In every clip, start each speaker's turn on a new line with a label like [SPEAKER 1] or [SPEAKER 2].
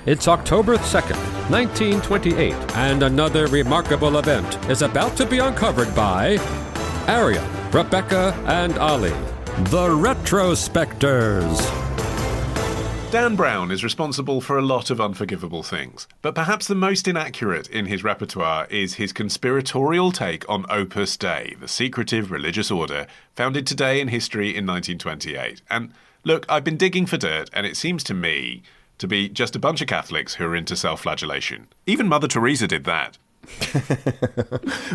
[SPEAKER 1] It's October 2nd, 1928, and another remarkable event is about to be uncovered by Arion, Rebecca, and Olly, the Retrospectors.
[SPEAKER 2] Dan Brown is responsible for a lot of unforgivable things, but perhaps the most inaccurate in his repertoire is his conspiratorial take on Opus Dei, the secretive religious order founded today in history in 1928. And look, I've been digging for dirt, and it seems to me to be just a bunch of Catholics who are into self-flagellation. Even Mother Teresa did that.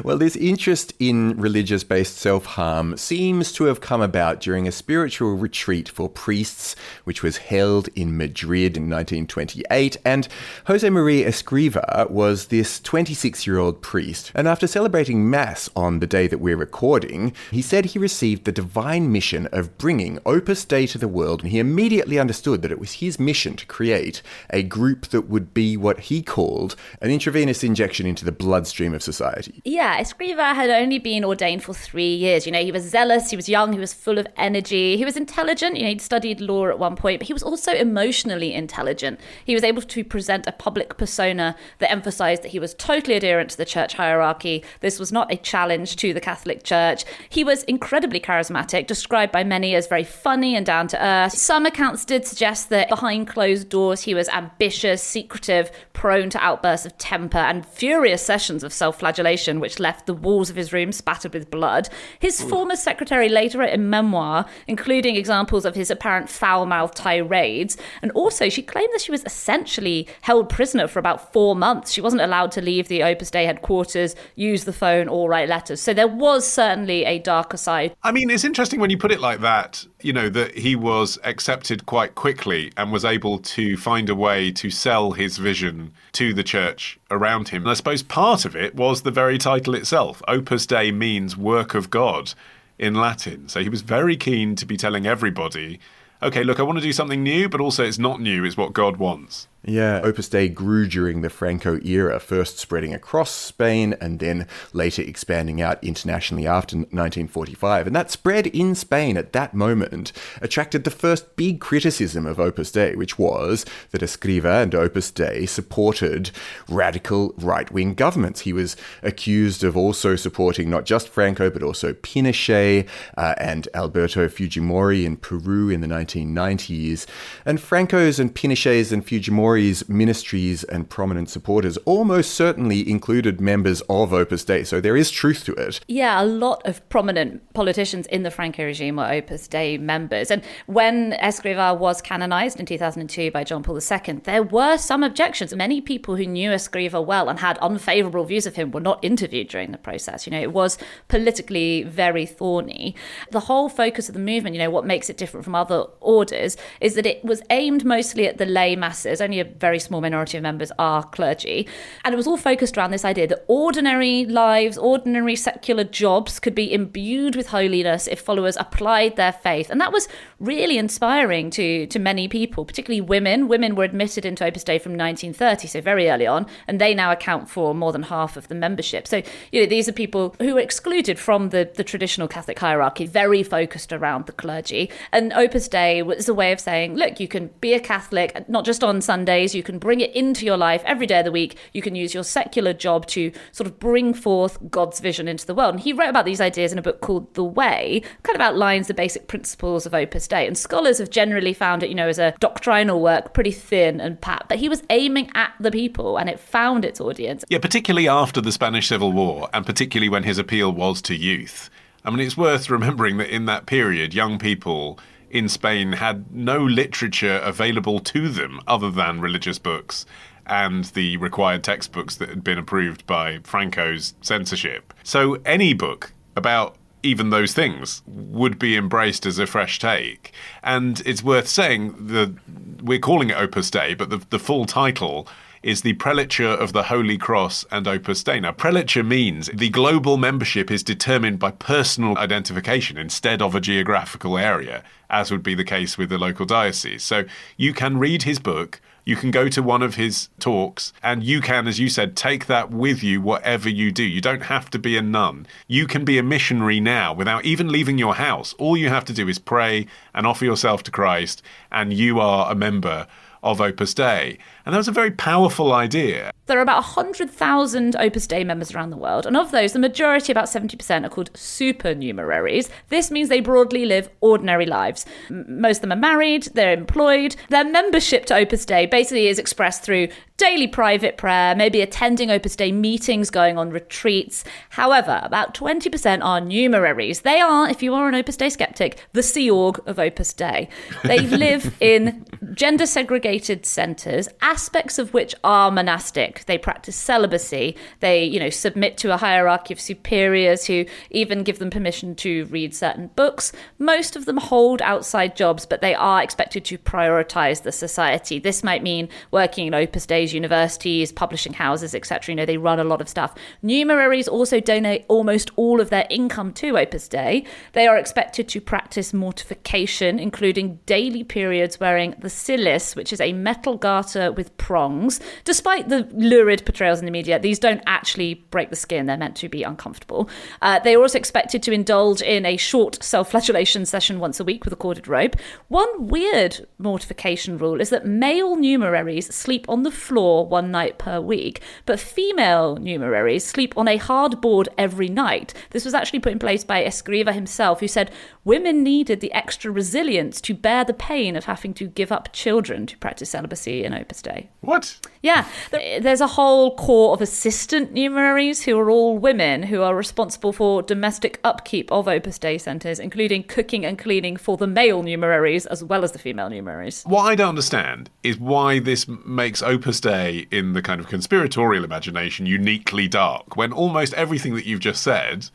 [SPEAKER 3] Well, this interest in religious-based self-harm seems to have come about during a spiritual retreat for priests, which was held in Madrid in 1928, and Jose Maria Escriva was this 26-year-old priest. And after celebrating Mass on the day that we're recording, he said he received the divine mission of bringing Opus Dei to the world, and he immediately understood that it was his mission to create a group that would be what he called an intravenous injection into the bloodstream of society.
[SPEAKER 4] Yeah, Escriva had only been ordained for 3 years. He was zealous, he was young, he was full of energy, he was intelligent, he'd studied law at one point, but he was also emotionally intelligent. He was able to present a public persona that emphasized that he was totally adherent to the church hierarchy. This was not a challenge to the Catholic Church. He was incredibly charismatic, described by many as very funny and down to earth. Some accounts did suggest that behind closed doors, he was ambitious, secretive, prone to outbursts of temper, and furious sessions of self-flagellation, which left the walls of his room spattered with blood. His former secretary later wrote a memoir, including examples of his apparent foul-mouthed tirades. And also, she claimed that she was essentially held prisoner for about 4 months. She wasn't allowed to leave the Opus Dei headquarters, use the phone, or write letters. So there was certainly a darker side.
[SPEAKER 2] I mean, it's interesting when you put it like that, that he was accepted quite quickly and was able to find a way to sell his vision to the church around him. And I suppose part of it was the very title itself. Opus Dei means work of God in Latin. So he was very keen to be telling everybody, okay, look, I want to do something new, but also it's not new, it's what God wants.
[SPEAKER 3] Yeah, Opus Dei grew during the Franco era, first spreading across Spain and then later expanding out internationally after 1945. And that spread in Spain at that moment attracted the first big criticism of Opus Dei, which was that Escriva and Opus Dei supported radical right-wing governments. He was accused of also supporting not just Franco, but also Pinochet and Alberto Fujimori in Peru in the 1990s. And Franco's and Pinochet's and Fujimori's ministries and prominent supporters almost certainly included members of Opus Dei, so there is truth to it.
[SPEAKER 4] Yeah, a lot of prominent politicians in the Franco regime were Opus Dei members. And when Escriva was canonized in 2002 by John Paul II, there were some objections. Many people who knew Escriva well and had unfavorable views of him were not interviewed during the process. It was politically very thorny. The whole focus of the movement, what makes it different from other orders, is that it was aimed mostly at the lay masses. Only a very small minority of members are clergy. And it was all focused around this idea that ordinary lives, ordinary secular jobs could be imbued with holiness if followers applied their faith. And that was really inspiring to many people, particularly women. Women were admitted into Opus Dei from 1930, so very early on, and they now account for more than half of the membership. So, these are people who were excluded from the traditional Catholic hierarchy, very focused around the clergy. And Opus Dei was a way of saying, look, you can be a Catholic, not just on Sundays, you can bring it into your life every day of the week. You can use your secular job to sort of bring forth God's vision into the world. And he wrote about these ideas in a book called The Way, kind of outlines the basic principles of Opus Dei. And scholars have generally found it, as a doctrinal work, pretty thin and pat. But he was aiming at the people and it found its audience.
[SPEAKER 2] Yeah, particularly after the Spanish Civil War and particularly when his appeal was to youth. I mean, it's worth remembering that in that period, young people in Spain had no literature available to them other than religious books and the required textbooks that had been approved by Franco's censorship. So any book about even those things would be embraced as a fresh take. And it's worth saying that we're calling it Opus Dei, but the full title is the Prelature of the Holy Cross and Opus Dei. Now, prelature means the global membership is determined by personal identification instead of a geographical area, as would be the case with the local diocese. So you can read his book, You can go to one of his talks and you can, as you said, take that with you whatever you do. You don't have to be a nun. You can be a missionary now without even leaving your house. All you have to do is pray and offer yourself to Christ, and you are a member of Opus Dei. And that was a very powerful idea.
[SPEAKER 4] There are about 100,000 Opus Dei members around the world, and of those, the majority, about 70%, are called supernumeraries. This means they broadly live ordinary lives. Most of them are married, they're employed. Their membership to Opus Dei basically is expressed through daily private prayer, maybe attending Opus Dei meetings, going on retreats. However, about 20% are numeraries. They are, if you are an Opus Dei skeptic, the Sea Org of Opus Dei. They live in gender-segregated centres, aspects of which are monastic. They practice celibacy. They, submit to a hierarchy of superiors who even give them permission to read certain books. Most of them hold outside jobs, but they are expected to prioritise the society. This might mean working in Opus Dei's universities, publishing houses, etc. They run a lot of stuff. Numeraries also donate almost all of their income to Opus Dei. They are expected to practice mortification, including daily periods wearing the cilice, which is a metal garter with prongs. Despite the lurid portrayals in the media, these don't actually break the skin. They're meant to be uncomfortable. They are also expected to indulge in a short self-flagellation session once a week with a corded rope. One weird mortification rule is that male numeraries sleep on the floor one night per week, but female numeraries sleep on a hard board every night. This was actually put in place by Escriva himself, who said women needed the extra resilience to bear the pain of having to give up children to practice celibacy in Opus Dei.
[SPEAKER 2] What?
[SPEAKER 4] Yeah, there's a whole corps of assistant numeraries who are all women who are responsible for domestic upkeep of Opus Dei centres, including cooking and cleaning for the male numeraries as well as the female numeraries.
[SPEAKER 2] What I don't understand is why this makes Opus Dei in the kind of conspiratorial imagination uniquely dark, when almost everything that you've just said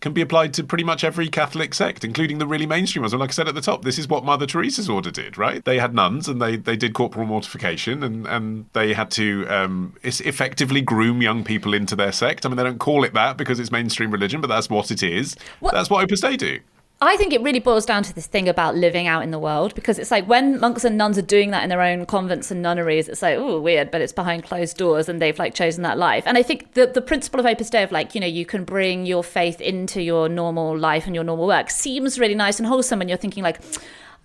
[SPEAKER 2] can be applied to pretty much every Catholic sect, including the really mainstream ones. And like I said at the top, this is what Mother Teresa's order did, right? They had nuns and they did corporal mortification and they had to effectively groom young people into their sect. I mean, they don't call it that because it's mainstream religion, but that's what it is. That's what Opus Dei do.
[SPEAKER 4] I think it really boils down to this thing about living out in the world, because it's like when monks and nuns are doing that in their own convents and nunneries, it's like, oh, weird, but it's behind closed doors and they've chosen that life. And I think the principle of Opus Dei of you can bring your faith into your normal life and your normal work seems really nice and wholesome when you're thinking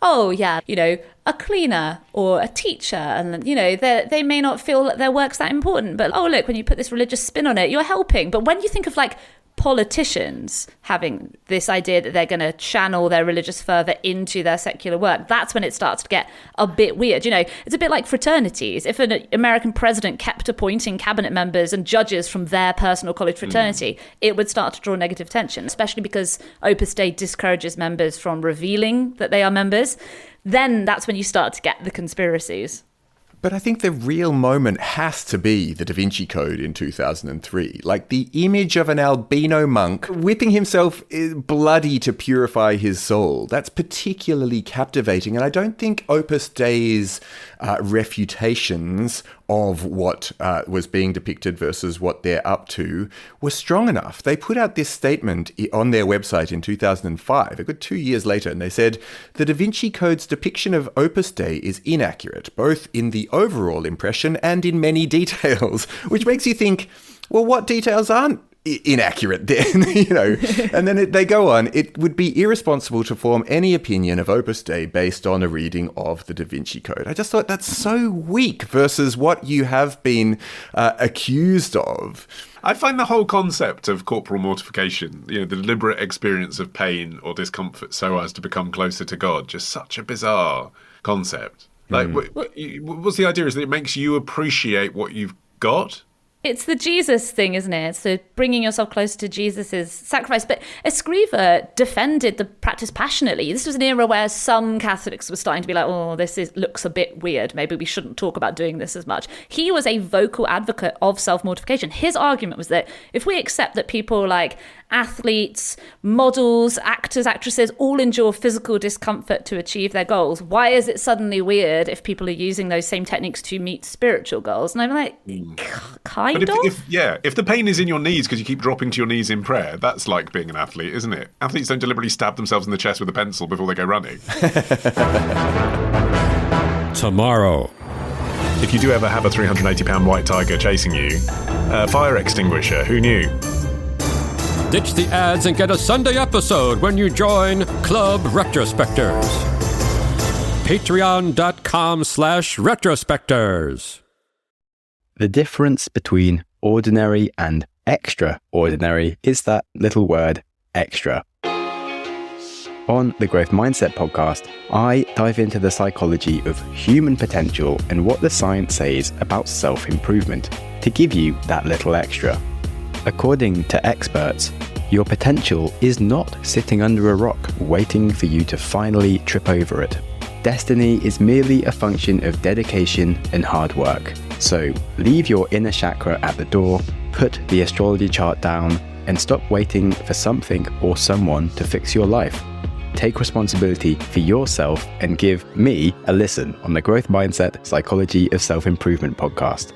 [SPEAKER 4] oh yeah, a cleaner or a teacher, and they may not feel that their work's that important, but oh look, when you put this religious spin on it, you're helping. But when you think of politicians having this idea that they're going to channel their religious fervour into their secular work, that's when it starts to get a bit weird. It's a bit like fraternities. If an American president kept appointing cabinet members and judges from their personal college fraternity, it would start to draw negative tension, especially because Opus Dei discourages members from revealing that they are members. Then that's when you start to get the conspiracies.
[SPEAKER 3] But I think the real moment has to be the Da Vinci Code in 2003. The image of an albino monk whipping himself bloody to purify his soul. That's particularly captivating. And I don't think Opus Dei's refutations of what was being depicted versus what they're up to were strong enough. They put out this statement on their website in 2005, a good 2 years later, and they said, the Da Vinci Code's depiction of Opus Dei is inaccurate, both in the overall impression and in many details, which makes you think, well, what details aren't inaccurate then? And then they go on, it would be irresponsible to form any opinion of Opus Dei based on a reading of the Da Vinci Code. I just thought that's so weak versus what you have been accused of.
[SPEAKER 2] I find the whole concept of corporal mortification, the deliberate experience of pain or discomfort so as to become closer to God, just such a bizarre concept. What's the idea? Is that it makes you appreciate what you've got?
[SPEAKER 4] It's the Jesus thing, isn't it? So bringing yourself closer to Jesus' sacrifice. But Escriva defended the practice passionately. This was an era where some Catholics were starting to be like, oh, looks a bit weird. Maybe we shouldn't talk about doing this as much. He was a vocal advocate of self-mortification. His argument was that if we accept that people like athletes, models, actors, actresses all endure physical discomfort to achieve their goals, why is it suddenly weird if people are using those same techniques to meet spiritual goals? And I'm like, kind of?
[SPEAKER 2] If the pain is in your knees because you keep dropping to your knees in prayer, that's like being an athlete, isn't it? Athletes don't deliberately stab themselves in the chest with a pencil before they go running.
[SPEAKER 1] Tomorrow.
[SPEAKER 2] if you do ever have a £380 white tiger chasing you, fire extinguisher, who knew?
[SPEAKER 1] Ditch the ads and get a Sunday episode when you join Club Retrospectors. Patreon.com/retrospectors.
[SPEAKER 5] The difference between ordinary and extraordinary is that little word, extra. On the Growth Mindset podcast, I dive into the psychology of human potential and what the science says about self-improvement to give you that little extra. According to experts, your potential is not sitting under a rock waiting for you to finally trip over it. Destiny is merely a function of dedication and hard work. So leave your inner chakra at the door, put the astrology chart down, and stop waiting for something or someone to fix your life. Take responsibility for yourself and give me a listen on the Growth Mindset Psychology of Self-Improvement podcast.